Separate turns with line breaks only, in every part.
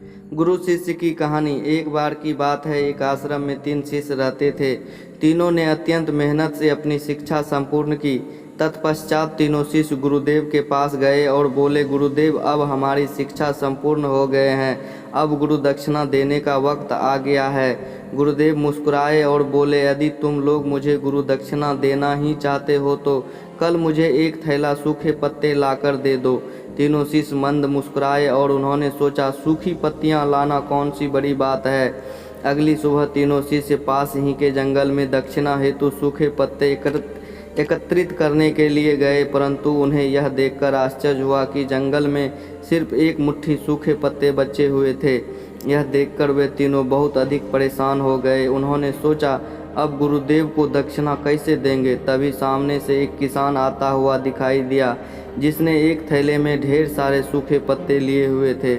गुरु शिष्य की कहानी। एक बार की बात है, एक आश्रम में 3 शिष्य रहते थे। तीनों ने अत्यंत मेहनत से अपनी शिक्षा संपूर्ण की। तत्पश्चात तीनों शिष्य गुरुदेव के पास गए और बोले, गुरुदेव, अब हमारी शिक्षा संपूर्ण हो गए हैं, अब गुरु दक्षिणा देने का वक्त आ गया है। गुरुदेव मुस्कुराए और बोले, यदि तुम लोग मुझे गुरु दक्षिणा देना ही चाहते हो तो कल मुझे एक थैला सूखे पत्ते लाकर दे दो। तीनों शिष्य मंद मुस्कुराए और उन्होंने सोचा, सूखी पत्तियां लाना कौन सी बड़ी बात है। अगली सुबह तीनों शिष्य पास ही के जंगल में दक्षिणा हेतु सूखे पत्ते एकत्रित करने के लिए गए, परंतु उन्हें यह देखकर आश्चर्य हुआ कि जंगल में सिर्फ एक मुट्ठी सूखे पत्ते बचे हुए थे। यह देखकर वे तीनों बहुत अधिक परेशान हो गए। उन्होंने सोचा, अब गुरुदेव को दक्षिणा कैसे देंगे। तभी सामने से एक किसान आता हुआ दिखाई दिया, जिसने एक थैले में ढेर सारे सूखे पत्ते लिए हुए थे।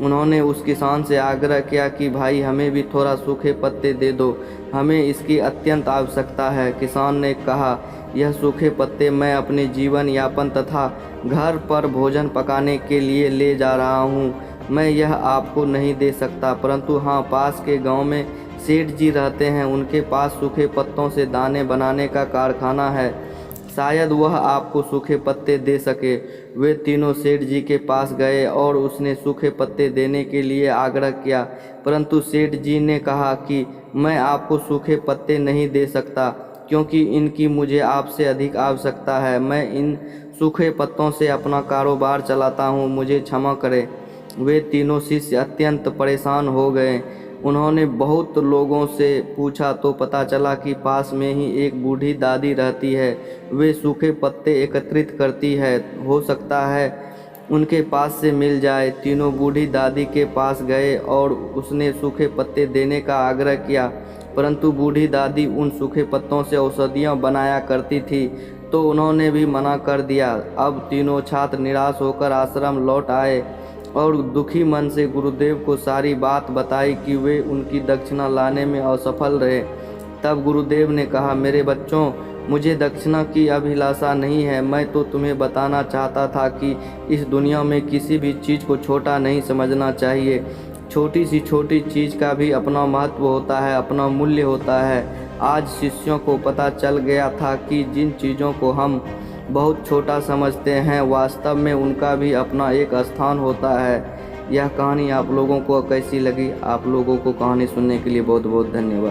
उन्होंने उस किसान से आग्रह किया कि भाई, हमें भी थोड़ा सूखे पत्ते दे दो, हमें इसकी अत्यंत आवश्यकता है। किसान ने कहा, यह सूखे पत्ते मैं अपने जीवन यापन तथा घर पर भोजन पकाने के लिए ले जा रहा हूँ, मैं यह आपको नहीं दे सकता। परंतु हाँ, पास के गांव में सेठ जी रहते हैं, उनके पास सूखे पत्तों से दाने बनाने का कारखाना है, शायद वह आपको सूखे पत्ते दे सके। वे तीनों सेठ जी के पास गए और उसने सूखे पत्ते देने के लिए आग्रह किया, परंतु सेठ जी ने कहा कि मैं आपको सूखे पत्ते नहीं दे सकता, क्योंकि इनकी मुझे आपसे अधिक आवश्यकता है। मैं इन सूखे पत्तों से अपना कारोबार चलाता हूँ, मुझे क्षमा करें। वे तीनों शिष्य अत्यंत परेशान हो गए। उन्होंने बहुत लोगों से पूछा तो पता चला कि पास में ही एक बूढ़ी दादी रहती है, वे सूखे पत्ते एकत्रित करती है, हो सकता है उनके पास से मिल जाए। तीनों बूढ़ी दादी के पास गए और उसने सूखे पत्ते देने का आग्रह किया, परंतु बूढ़ी दादी उन सूखे पत्तों से औषधियाँ बनाया करती थी, तो उन्होंने भी मना कर दिया। अब तीनों छात्र निराश होकर आश्रम लौट आए और दुखी मन से गुरुदेव को सारी बात बताई कि वे उनकी दक्षिणा लाने में असफल रहे। तब गुरुदेव ने कहा, मेरे बच्चों, मुझे दक्षिणा की अभिलाषा नहीं है। मैं तो तुम्हें बताना चाहता था कि इस दुनिया में किसी भी चीज़ को छोटा नहीं समझना चाहिए। छोटी सी छोटी चीज़ का भी अपना महत्व होता है, अपना मूल्य होता है। आज शिष्यों को पता चल गया था कि जिन चीज़ों को हम बहुत छोटा समझते हैं, वास्तव में उनका भी अपना एक स्थान होता है। यह कहानी आप लोगों को कैसी लगी? आप लोगों को कहानी सुनने के लिए बहुत बहुत धन्यवाद।